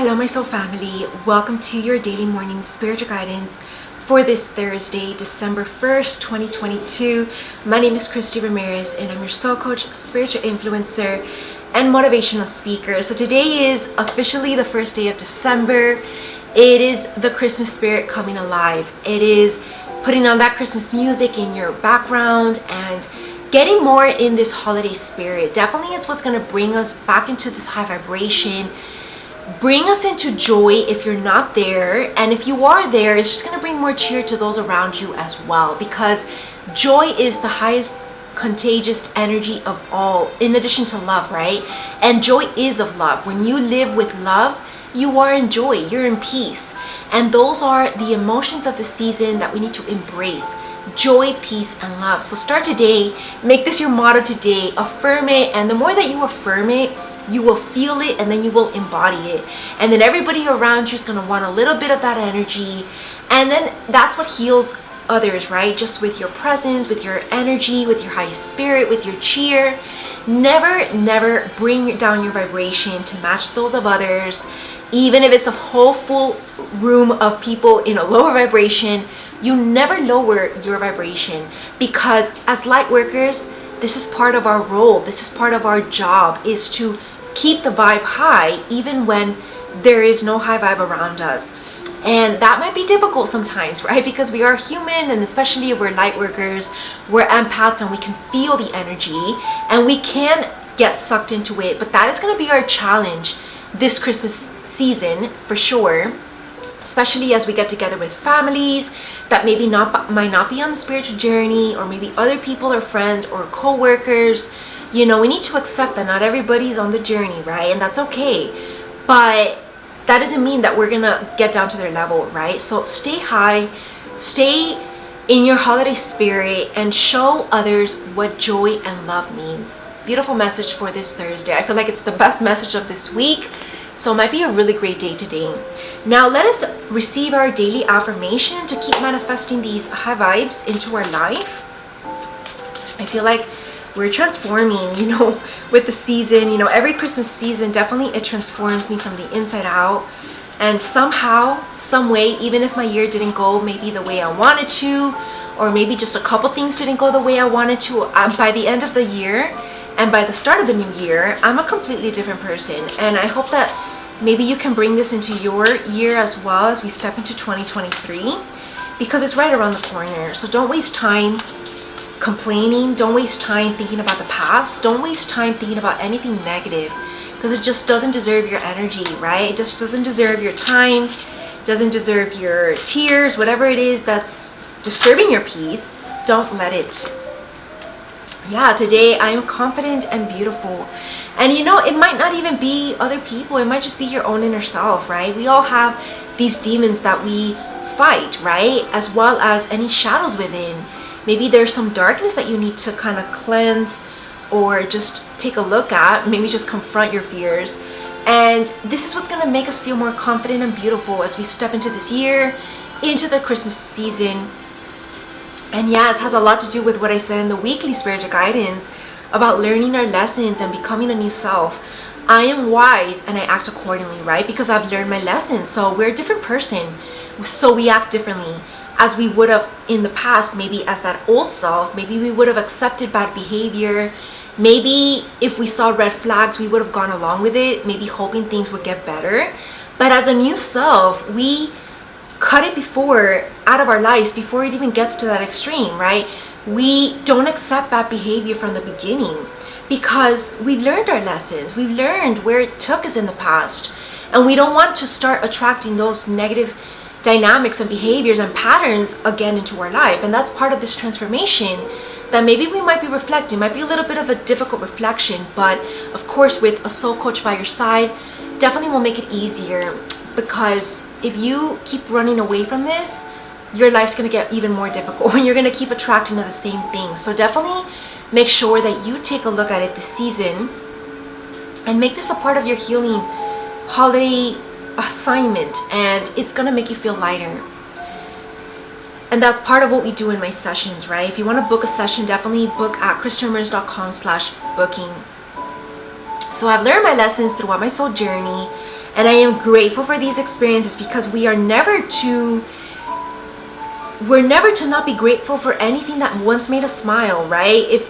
Hello my soul family, welcome to your daily morning spiritual guidance for this Thursday, December 1st, 2022. My name is Christy Ramirez and I'm your soul coach, spiritual influencer, and motivational speaker. So today is officially the first day of December. It is the Christmas spirit coming alive. It is putting on that Christmas music in your background and getting more in this holiday spirit. Definitely it's what's going to bring us back into this high vibration, bring us into joy if you're not there, and if you are there, it's just going to bring more cheer to those around you as well, because joy is the highest contagious energy of all, in addition to love, right? And joy is of love. When you live with love, you are in joy, you're in peace, and those are the emotions of the season that we need to embrace: joy, peace, and love. So start today, make this your motto today, affirm it, and the more that you affirm it, you will feel it, and then you will embody it, and then everybody around you is going to want a little bit of that energy, and then that's what heals others, right? Just with your presence, with your energy, with your high spirit, with your cheer. Never bring down your vibration to match those of others. Even if it's a whole full room of people in a lower vibration, you never lower your vibration, because as light workers, this is part of our role, this is part of our job, is to keep the vibe high even when there is no high vibe around us. And that might be difficult sometimes, right? Because we are human, and especially if we're light workers, we're empaths, and we can feel the energy and we can get sucked into it. But that is going to be our challenge this Christmas season for sure, especially as we get together with families that might not be on the spiritual journey, or maybe other people or friends or co-workers. You know, we need to accept that not everybody's on the journey, right? And that's okay. But that doesn't mean that we're gonna get down to their level, right? So stay high, stay in your holiday spirit, and show others what joy and love means. Beautiful message for this Thursday. I feel like it's the best message of this week. So it might be a really great day today. Now let us receive our daily affirmation to keep manifesting these high vibes into our life. I feel like we're transforming, you know, with the season. You know, every Christmas season, definitely it transforms me from the inside out. And somehow, some way, even if my year didn't go maybe the way I wanted to, or maybe just a couple things didn't go the way I wanted to, by the end of the year and by the start of the new year, I'm a completely different person. And I hope that maybe you can bring this into your year as well as we step into 2023, because it's right around the corner. So don't waste time complaining, don't waste time thinking about the past, don't waste time thinking about anything negative, because it just doesn't deserve your energy, right? It just doesn't deserve your time, doesn't deserve your tears, whatever it is that's disturbing your peace. Don't let it. Yeah, today I am confident and beautiful. And you know, it might not even be other people, it might just be your own inner self, right? We all have these demons that we fight, right? As well as any shadows within. Maybe there's some darkness that you need to kind of cleanse or just take a look at, maybe just confront your fears. And this is what's going to make us feel more confident and beautiful as we step into this year, into the Christmas season. And yes, it has a lot to do with what I said in the weekly spiritual guidance about learning our lessons and becoming a new self. I am wise and I act accordingly, right? Because I've learned my lessons. So we're a different person, so we act differently as we would have in the past. Maybe as that old self, maybe we would have accepted bad behavior. Maybe if we saw red flags, we would have gone along with it, maybe hoping things would get better. But as a new self, we cut it out of our lives before it even gets to that extreme, right? We don't accept bad behavior from the beginning, because we've learned our lessons. We've learned where it took us in the past, and we don't want to start attracting those negative dynamics and behaviors and patterns again into our life. And that's part of this transformation that maybe we might be reflecting. Might be a little bit of a difficult reflection, but of course with a soul coach by your side, definitely will make it easier. Because if you keep running away from this, your life's going to get even more difficult, and you're going to keep attracting to the same things. So definitely make sure that you take a look at it this season and make this a part of your healing holiday assignment, and it's going to make you feel lighter. And that's part of what we do in my sessions, right? If you want to book a session, definitely book at christyramirez.com/booking. So I've learned my lessons throughout my soul journey, And I am grateful for these experiences because we're never to not be grateful for anything that once made us smile, right? If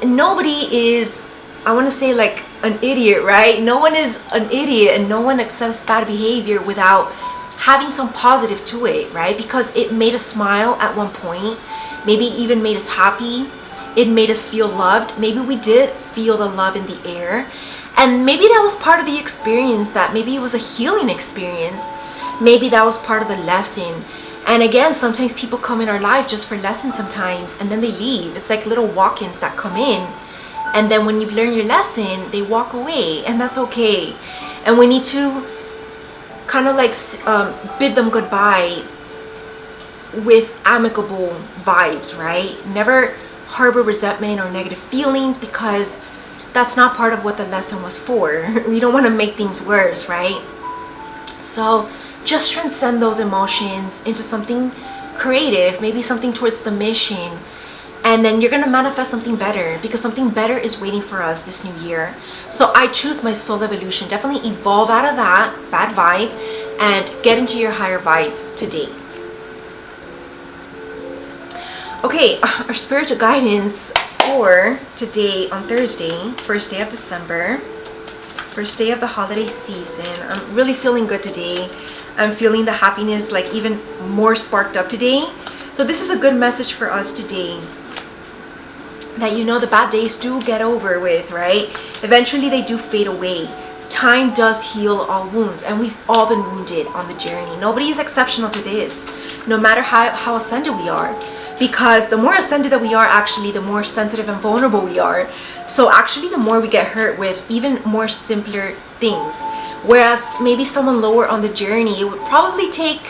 nobody is, I want to say, like an idiot, right? No one is an idiot, and no one accepts bad behavior without having some positive to it, right? Because it made us smile at one point, maybe even made us happy, it made us feel loved. Maybe we did feel the love in the air, and maybe that was part of the experience, that maybe it was a healing experience, maybe that was part of the lesson. And again, sometimes people come in our life just for lessons sometimes, and then they leave. It's like little walk-ins that come in, and then when you've learned your lesson, they walk away, and that's okay. And we need to kind of like bid them goodbye with amicable vibes, right? Never harbor resentment or negative feelings, because that's not part of what the lesson was for. We don't want to make things worse, right? So just transcend those emotions into something creative, maybe something towards the mission, and then you're gonna manifest something better, because something better is waiting for us this new year. So I choose my soul evolution. Definitely evolve out of that bad vibe and get into your higher vibe today. Okay, our spiritual guidance for today on Thursday, first day of December, first day of the holiday season. I'm really feeling good today. I'm feeling the happiness like even more sparked up today. So this is a good message for us today, that the bad days do get over with, right? Eventually they do fade away. Time does heal all wounds, and we've all been wounded on the journey. Nobody is exceptional to this, no matter how ascended we are, because the more ascended that we are, actually the more sensitive and vulnerable we are. So actually the more we get hurt with even more simpler things. Whereas maybe someone lower on the journey, it would probably take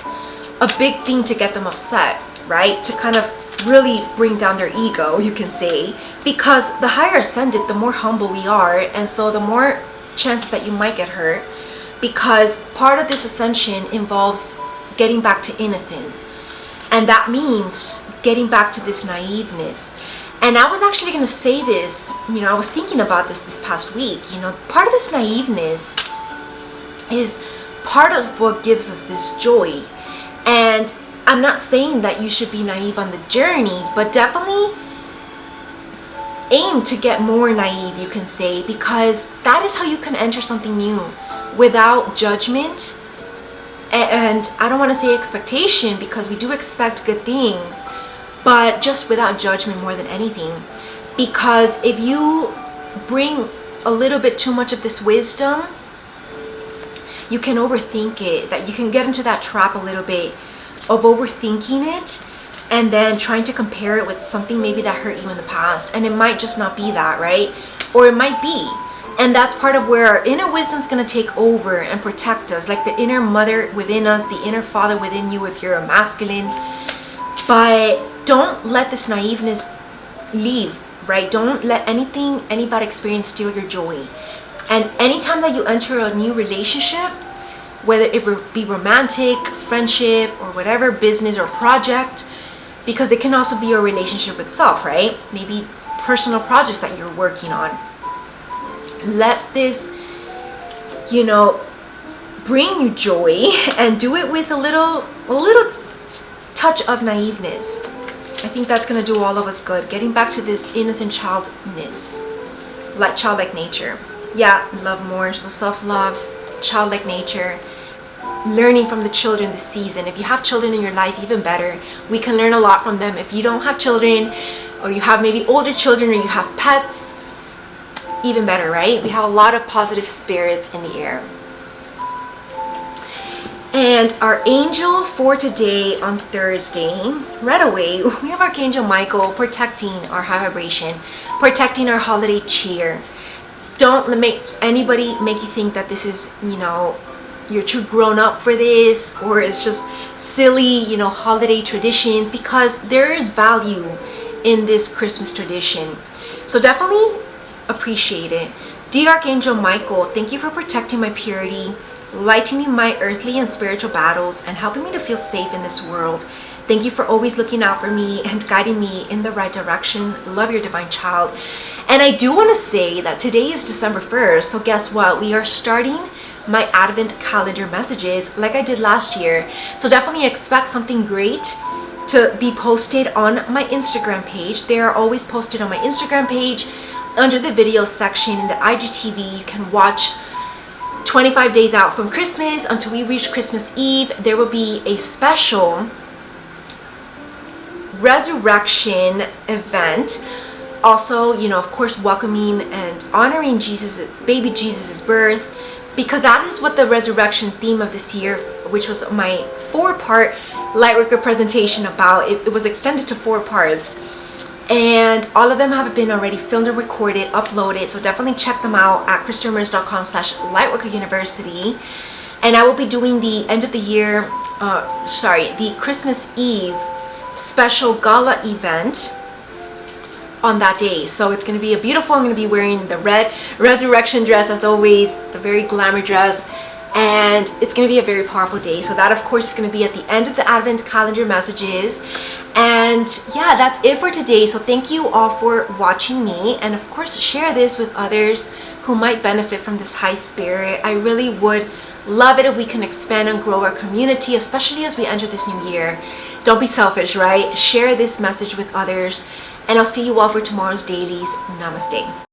a big thing to get them upset, right? To kind of really bring down their ego, you can say. Because the higher ascended, the more humble we are, and so the more chance that you might get hurt, because part of this ascension involves getting back to innocence. And that means getting back to this naiveness. And I was actually going to say this, I was thinking about this past week. Part of this naiveness is part of what gives us this joy. And I'm not saying that you should be naive on the journey, but definitely aim to get more naive, you can say, because that is how you can enter something new without judgment. And I don't want to say expectation, because we do expect good things, but just without judgment more than anything. Because if you bring a little bit too much of this wisdom, you can overthink it, that you can get into that trap a little bit of overthinking it, and then trying to compare it with something maybe that hurt you in the past, and it might just not be that, right? Or it might be. And that's part of where our inner wisdom is going to take over and protect us, like the inner mother within us, the inner father within you if you're a masculine. But don't let this naiveness leave, right? Don't let any bad experience steal your joy. And anytime that you enter a new relationship, whether it be romantic, friendship, or whatever, business or project, because it can also be your relationship with self, right? Maybe personal projects that you're working on. Let this, bring you joy, and do it with a little touch of naiveness. I think that's going to do all of us good. Getting back to this innocent childness, like childlike nature. Yeah, love more. So self-love, childlike nature, learning from the children this season. If you have children in your life, even better. We can learn a lot from them. If you don't have children, or you have maybe older children, or you have pets, even better, right? We have a lot of positive spirits in the air. And our angel for today on Thursday, right away, we have Archangel Michael protecting our high vibration, protecting our holiday cheer. Don't make anybody make you think that this is, you're too grown up for this, or it's just silly, holiday traditions, because there is value in this Christmas tradition. So definitely appreciate it. Dear Archangel Michael, thank you for protecting my purity, lightening my earthly and spiritual battles, and helping me to feel safe in this world. Thank you for always looking out for me and guiding me in the right direction. Love, your divine child. And I do want to say that today is December 1st, so guess what? We are starting my Advent calendar messages like I did last year. So definitely expect something great to be posted on my Instagram page. They are always posted on my Instagram page under the videos section in the IGTV. You can watch 25 days out from Christmas until we reach Christmas Eve. There will be a special resurrection event. Also, of course, welcoming and honoring baby Jesus' birth, because that is what the resurrection theme of this year, which was my 4-part Lightworker presentation about. It was extended to 4 parts, and all of them have been already filmed and recorded, uploaded, so definitely check them out at christiramirez.com/lightworkeruniversity. And I will be doing the end of the year, the Christmas Eve special gala event on that day. So it's going to be a beautiful, I'm going to be wearing the red resurrection dress as always, the very glamour dress, and it's going to be a very powerful day. So that of course is going to be at the end of the Advent calendar messages. And yeah, that's it for today. So thank you all for watching me, and of course share this with others who might benefit from this high spirit. I really would love it if we can expand and grow our community, especially as we enter this new year. Don't be selfish, right? Share this message with others, and I'll see you all for tomorrow's dailies. Namaste.